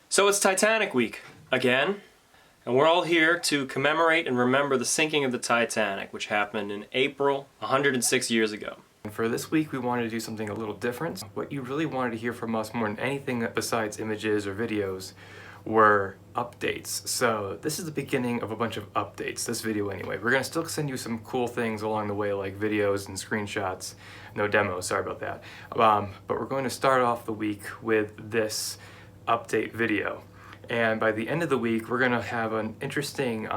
So it's Titanic week again, and we're all here to commemorate and remember the sinking of the Titanic, which happened in April 106 years ago. And for this week, we wanted to do something a little different. What you really wanted to hear from us more than anything besides images or videos were updates. So this is the beginning of a bunch of updates, this video anyway. We're gonna still send you some cool things along the way, like videos and screenshots. No demos, sorry about that. But we're going to start off the week with this update video. And by the end of the week, we're gonna have an interesting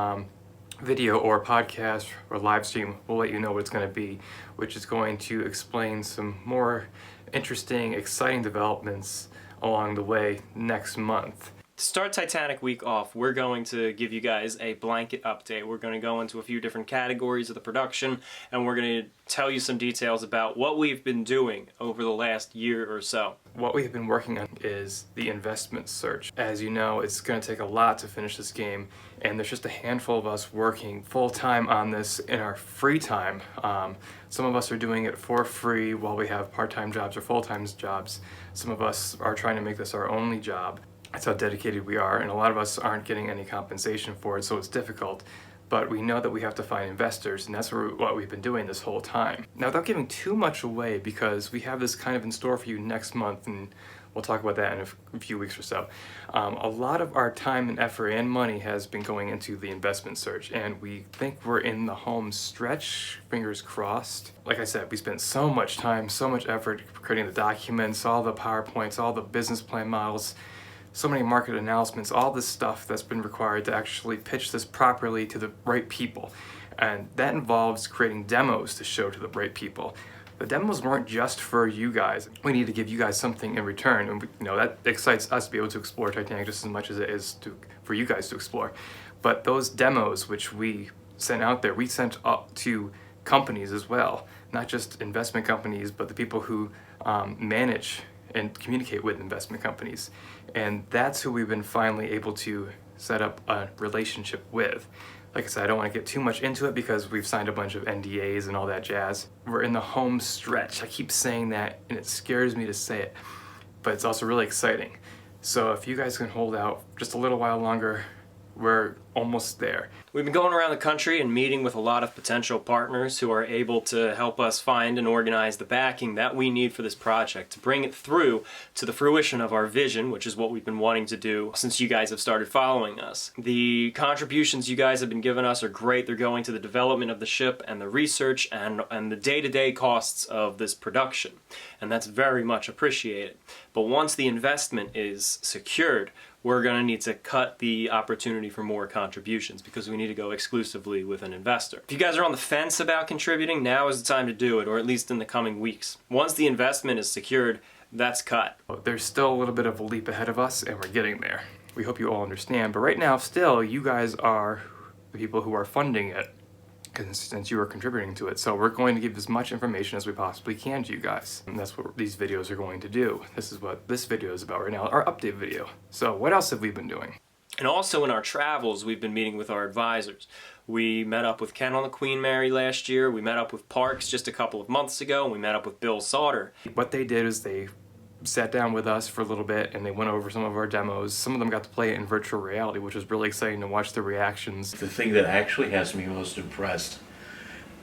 video or podcast or live stream. We'll let you know what it's going to be, which is going to explain some more interesting, exciting developments along the way next month. To start Titanic week off, we're going to give you guys a blanket update. We're going to go into a few different categories of the production, and we're going to tell you some details about what we've been doing over the last year or so. What we've been working on is the investment search. As you know, it's going to take a lot to finish this game, and there's just a handful of us working full-time on this in our free time. Some of us are doing it for free while we have part-time jobs or full-time jobs. Some of us are trying to make this our only job. That's how dedicated we are, and a lot of us aren't getting any compensation for it, so it's difficult. But we know that we have to find investors, and that's what we've been doing this whole time. Now, without giving too much away, because we have this kind of in store for you next month, and we'll talk about that in a few weeks or so. A lot of our time and effort and money has been going into the investment search, and we think we're in the home stretch, fingers crossed. Like I said, we spent so much time, so much effort creating the documents, all the PowerPoints, all the business plan models, so many market announcements, all this stuff that's been required to actually pitch this properly to the right people. And that involves creating demos to show to the right people. The demos weren't just for you guys. We need to give you guys something in return, and that excites us to be able to explore Titanic just as much as it is for you guys to explore. But those demos which we sent out there, we sent up to companies as well, not just investment companies, but the people who manage and communicate with investment companies. And that's who we've been finally able to set up a relationship with. Like I said, I don't want to get too much into it because we've signed a bunch of NDAs and all that jazz. We're in the home stretch. I keep saying that, and it scares me to say it, but it's also really exciting. So if you guys can hold out just a little while longer, we're almost there. We've been going around the country and meeting with a lot of potential partners who are able to help us find and organize the backing that we need for this project to bring it through to the fruition of our vision, which is what we've been wanting to do since you guys have started following us. The contributions you guys have been giving us are great. They're going to the development of the ship and the research and the day-to-day costs of this production, and that's very much appreciated. But once the investment is secured, we're going to need to cut the opportunity for more contributions because we need to go exclusively with an investor. If you guys are on the fence about contributing, now is the time to do it, or at least in the coming weeks. Once the investment is secured, that's cut. There's still a little bit of a leap ahead of us, and we're getting there. We hope you all understand, but right now, still, you guys are the people who are funding it, since you are contributing to it. So we're going to give as much information as we possibly can to you guys. And that's what these videos are going to do. This is what this video is about right now, our update video. So what else have we been doing? And also in our travels, we've been meeting with our advisors. We met up with Ken on the Queen Mary last year. We met up with Parks just a couple of months ago, and we met up with Bill Sauter. What they did is they sat down with us for a little bit and they went over some of our demos. Some of them got to play it in virtual reality, which was really exciting to watch the reactions. The thing that actually has me most impressed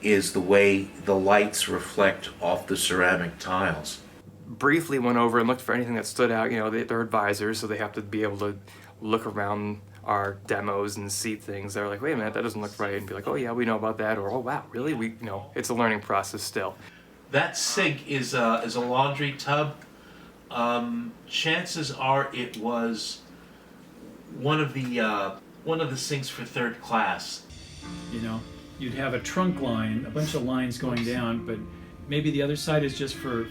is the way the lights reflect off the ceramic tiles. Briefly went over and looked for anything that stood out. They're advisors, so they have to be able to look around our demos and see things. They're like, wait a minute, that doesn't look right, and be like, oh yeah, we know about that, or oh wow, really? It's a learning process still. That sink is a laundry tub. Chances are it was one of the sinks for third class. You'd have a trunk line, a bunch of lines going down, but maybe the other side is just for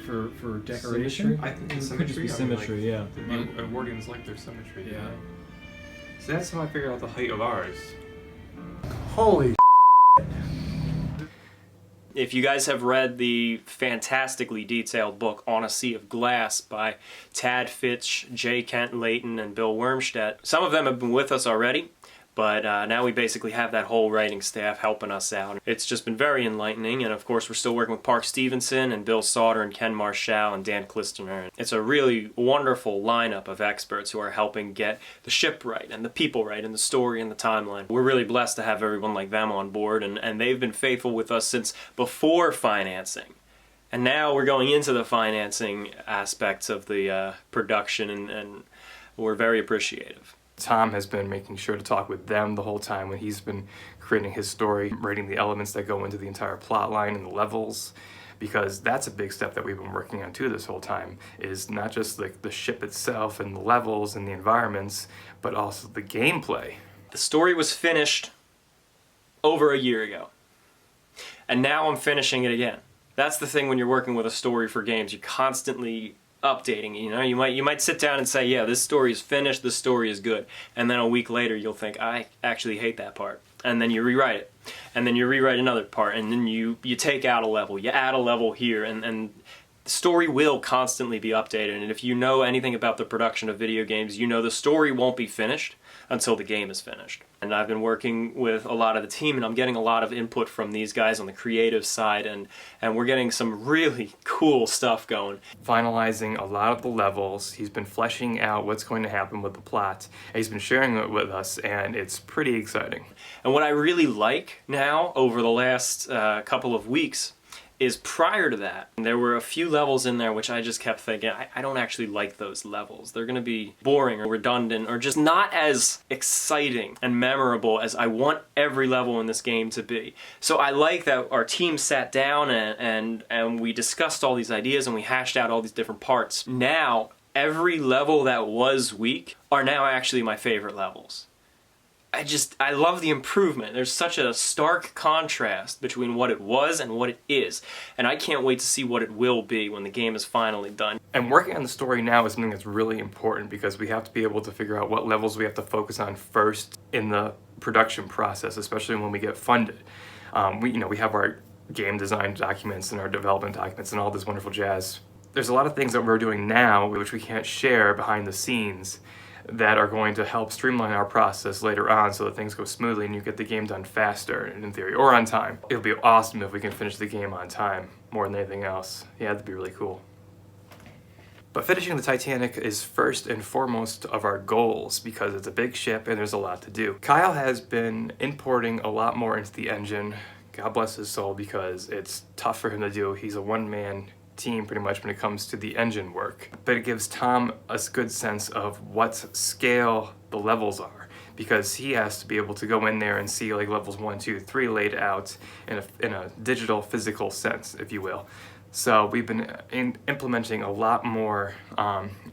decoration. Symmetry? I think it's It could just be symmetry, yeah. Wording's like their symmetry. Yeah. So that's how I figured out the height of ours. Holy If you guys have read the fantastically detailed book On a Sea of Glass by Tad Fitch, J. Kent Layton, and Bill Wormstead, some of them have been with us already, But now we basically have that whole writing staff helping us out. It's just been very enlightening, and of course we're still working with Park Stevenson and Bill Sauter and Ken Marshall and Dan Klistener. It's a really wonderful lineup of experts who are helping get the ship right and the people right and the story and the timeline. We're really blessed to have everyone like them on board, and they've been faithful with us since before financing. And now we're going into the financing aspects of the production, and we're very appreciative. Tom has been making sure to talk with them the whole time when he's been creating his story, writing the elements that go into the entire plot line and the levels, because that's a big step that we've been working on too this whole time, is not just like the ship itself and the levels and the environments, but also the gameplay. The story was finished over a year ago, and now I'm finishing it again. That's the thing when you're working with a story for games. You're constantly updating. You know, you might sit down and say, yeah, this story is finished, this story is good, and then a week later you'll think, I actually hate that part, and then you rewrite it, and then you rewrite another part, and then you take out a level, you add a level here, and the story will constantly be updated. And if you know anything about the production of video games, you know the story won't be finished until the game is finished. And I've been working with a lot of the team, and I'm getting a lot of input from these guys on the creative side, and we're getting some really cool stuff going. Finalizing a lot of the levels, he's been fleshing out what's going to happen with the plot, and he's been sharing it with us, and it's pretty exciting. And what I really like now, over the last couple of weeks, is prior to that, there were a few levels in there which I just kept thinking, I don't actually like those levels. They're going to be boring or redundant or just not as exciting and memorable as I want every level in this game to be. So I like that our team sat down and we discussed all these ideas and we hashed out all these different parts. Now, every level that was weak are now actually my favorite levels. I love the improvement. There's such a stark contrast between what it was and what it is. And I can't wait to see what it will be when the game is finally done. And working on the story now is something that's really important, because we have to be able to figure out what levels we have to focus on first in the production process, especially when we get funded. We have our game design documents and our development documents and all this wonderful jazz. There's a lot of things that we're doing now which we can't share behind the scenes, that are going to help streamline our process later on so that things go smoothly and you get the game done faster, in theory, or on time. It'll be awesome if we can finish the game on time, more than anything else. Yeah, that'd be really cool. But finishing the Titanic is first and foremost of our goals, because it's a big ship and there's a lot to do. Kyle has been importing a lot more into the engine, God bless his soul, because it's tough for him to do. He's a one-man team pretty much when it comes to the engine work, but it gives Tom a good sense of what scale the levels are, because he has to be able to go in there and see like levels 1, 2, 3 laid out in a digital physical sense, if you will. So we've been implementing a lot more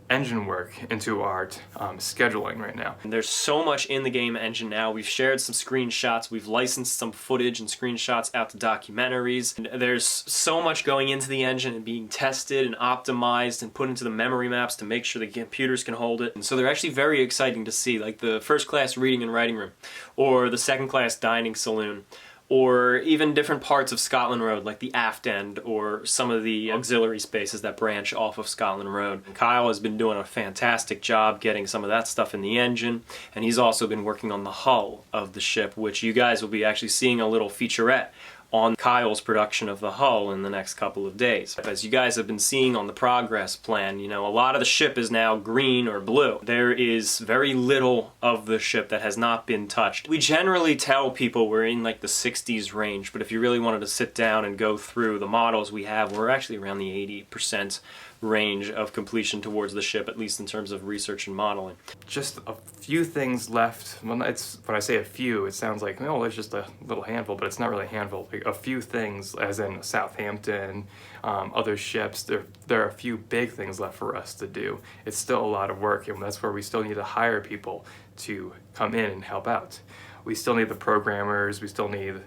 engine work into our scheduling right now. And there's so much in the game engine now. We've shared some screenshots, we've licensed some footage and screenshots out to documentaries. And there's so much going into the engine and being tested and optimized and put into the memory maps to make sure the computers can hold it. And so they're actually very exciting to see, like the first class reading and writing room, or the second class dining saloon, or even different parts of Scotland Road, like the aft end, or some of the auxiliary spaces that branch off of Scotland Road. Kyle has been doing a fantastic job getting some of that stuff in the engine, and he's also been working on the hull of the ship, which you guys will be actually seeing a little featurette on Kyle's production of the hull in the next couple of days. As you guys have been seeing on the progress plan, a lot of the ship is now green or blue. There is very little of the ship that has not been touched. We generally tell people we're in like the 60s range, but if you really wanted to sit down and go through the models we have, we're actually around the 80% range of completion towards the ship, at least in terms of research and modeling. Just a few things left. Well, when I say a few, it sounds like, no, it's just a little handful, but it's not really a handful. Like a few things, as in Southampton, other ships, there are a few big things left for us to do. It's still a lot of work, and that's where we still need to hire people to come in and help out. We still need the programmers, we still need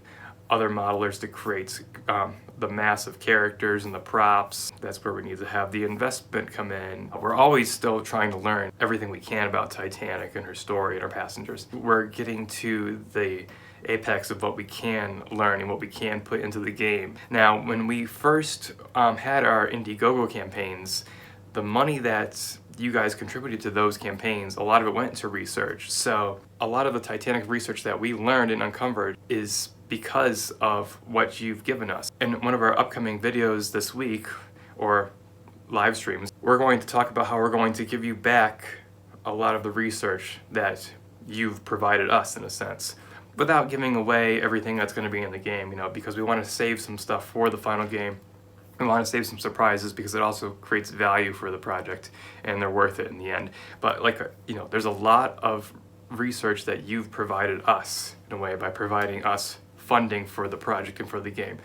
other modelers to create the massive characters and the props. That's where we need to have the investment come in. We're always still trying to learn everything we can about Titanic and her story and her passengers. We're getting to the apex of what we can learn and what we can put into the game. Now, when we first had our Indiegogo campaigns, the money that you guys contributed to those campaigns. A lot of it went into research. So a lot of the Titanic research that we learned and uncovered is because of what you've given us. In one of our upcoming videos this week, or live streams, we're going to talk about how we're going to give you back a lot of the research that you've provided us, in a sense, without giving away everything that's going to be in the game, you know, because we want to save some stuff for the final game. We want to save some surprises because it also creates value for the project and they're worth it in the end. But like, you know, there's a lot of research that you've provided us, in a way, by providing us funding for the project and for the game.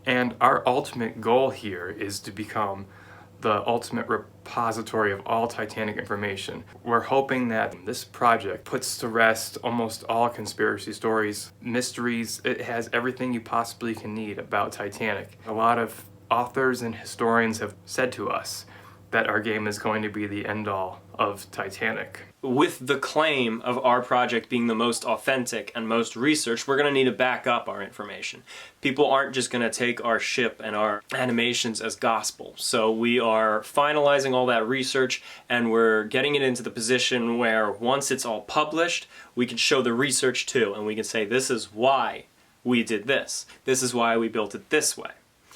And our ultimate goal here is to become the ultimate repository of all Titanic information. We're hoping that this project puts to rest almost all conspiracy stories, mysteries. It has everything you possibly can need about Titanic. A lot of authors and historians have said to us that our game is going to be the end-all of Titanic. With the claim of our project being the most authentic and most researched, we're going to need to back up our information. People aren't just going to take our ship and our animations as gospel. So we are finalizing all that research and we're getting it into the position where once it's all published, we can show the research too, and we can say this is why we did this. This is why we built it this way.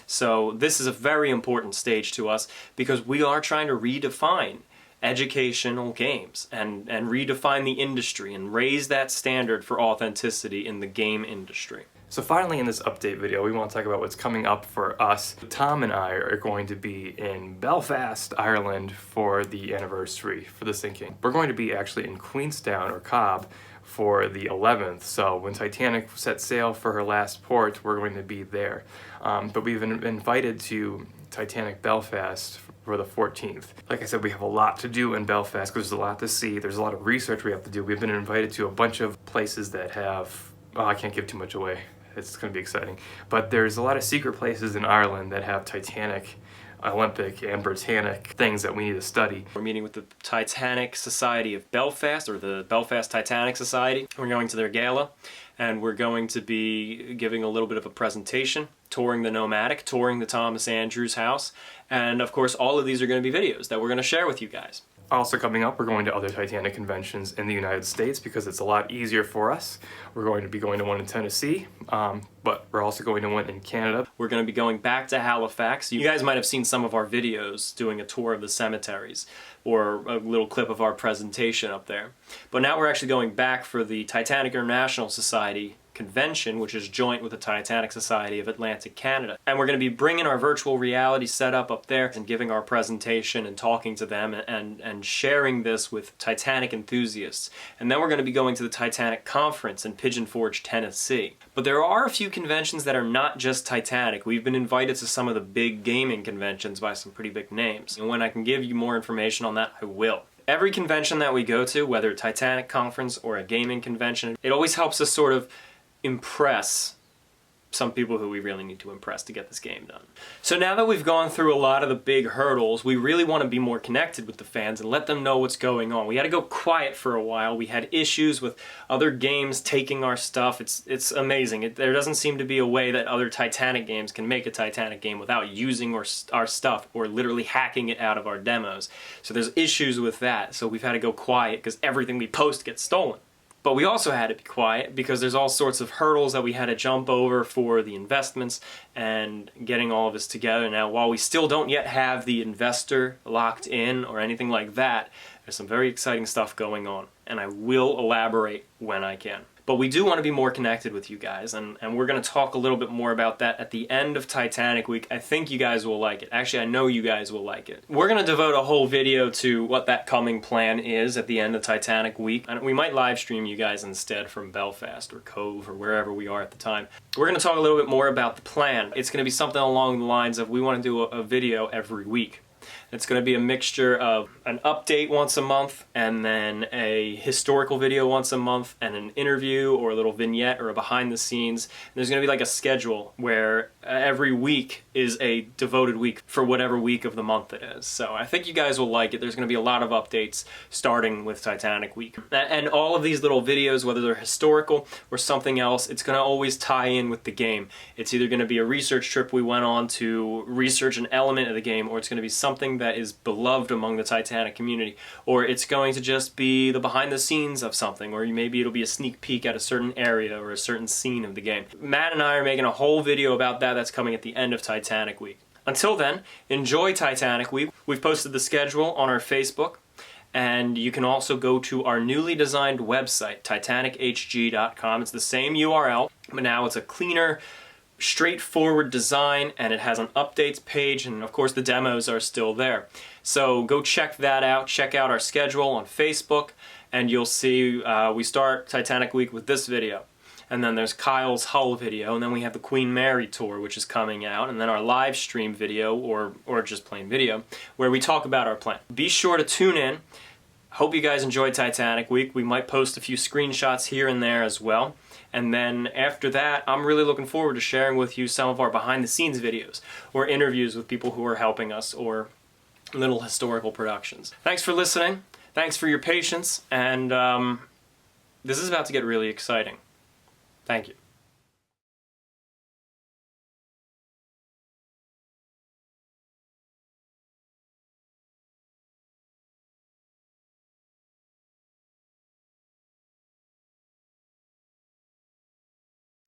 So this is a very important stage to us because we are trying to redefine educational games and redefine the industry and raise that standard for authenticity in the game industry. So finally, in this update video, we want to talk about what's coming up for us. Tom and I are going to be in Belfast, Ireland for the anniversary for the sinking. We're going to be actually in Queenstown or Cobb for the 11th, so when Titanic set sail for her last port, we're going to be there. But we've been invited to Titanic Belfast for the 14th. Like I said, we have a lot to do in Belfast because there's a lot to see. There's a lot of research we have to do. We've been invited to a bunch of places that have, oh, I can't give too much away. It's going to be exciting. But there's a lot of secret places in Ireland that have Titanic, Olympic, and Britannic things that we need to study. We're meeting with the Titanic Society of Belfast, or the Belfast Titanic Society. We're going to their gala, and we're going to be giving a little bit of a presentation, touring the Nomadic, touring the Thomas Andrews House, and of course all of these are going to be videos that we're going to share with you guys. Also coming up, we're going to other Titanic conventions in the United States because it's a lot easier for us. We're going to be going to one in Tennessee, but we're also going to one in Canada. We're going to be going back to Halifax. You guys might have seen some of our videos doing a tour of the cemeteries or a little clip of our presentation up there. But now we're actually going back for the Titanic International Society convention, which is joint with the Titanic Society of Atlantic Canada. And we're going to be bringing our virtual reality setup up there and giving our presentation and talking to them and sharing this with Titanic enthusiasts. And then we're going to be going to the Titanic Conference in Pigeon Forge, Tennessee. But there are a few conventions that are not just Titanic. We've been invited to some of the big gaming conventions by some pretty big names. And when I can give you more information on that, I will. Every convention that we go to, whether a Titanic conference or a gaming convention, it always helps us sort of impress some people who we really need to impress to get this game done. So now that we've gone through a lot of the big hurdles, we really want to be more connected with the fans and let them know what's going on. We had to go quiet for a while. We had issues with other games taking our stuff. It's amazing. There doesn't seem to be a way that other Titanic games can make a Titanic game without using our stuff or literally hacking it out of our demos. So there's issues with that. So we've had to go quiet because everything we post gets stolen. But we also had to be quiet because there's all sorts of hurdles that we had to jump over for the investments and getting all of this together. Now, while we still don't yet have the investor locked in or anything like that, there's some very exciting stuff going on, and I will elaborate when I can. But we do want to be more connected with you guys, and we're going to talk a little bit more about that at the end of Titanic Week. I think you guys will like it. Actually, I know you guys will like it. We're going to devote a whole video to what that coming plan is at the end of Titanic Week. And we might live stream you guys instead from Belfast or Cove or wherever we are at the time. We're going to talk a little bit more about the plan. It's going to be something along the lines of we want to do a video every week. It's going to be a mixture of an update once a month and then a historical video once a month and an interview or a little vignette or a behind the scenes. And there's going to be like a schedule where every week is a devoted week for whatever week of the month it is. So I think you guys will like it. There's going to be a lot of updates starting with Titanic Week. And all of these little videos, whether they're historical or something else, it's going to always tie in with the game. It's either going to be a research trip we went on to research an element of the game, or it's going to be something that is beloved among the Titanic community, or it's going to just be the behind the scenes of something, or maybe it'll be a sneak peek at a certain area or a certain scene of the game. Matt and I are making a whole video about that that's coming at the end of Titanic Week. Until then, enjoy Titanic Week. We've posted the schedule on our Facebook, and you can also go to our newly designed website, titanichg.com. It's the same URL, but now it's a cleaner, straightforward design, and it has an updates page, and of course the demos are still there. So go check that out. Check out our schedule on Facebook, and you'll see we start Titanic Week with this video. And then there's Kyle's Hull video, and then we have the Queen Mary tour, which is coming out, and then our live stream video, or just plain video, where we talk about our plan. Be sure to tune in. Hope you guys enjoyed Titanic Week. We might post a few screenshots here and there as well. And then after that, I'm really looking forward to sharing with you some of our behind-the-scenes videos, or interviews with people who are helping us, or little historical productions. Thanks for listening. Thanks for your patience, and this is about to get really exciting. Thank you.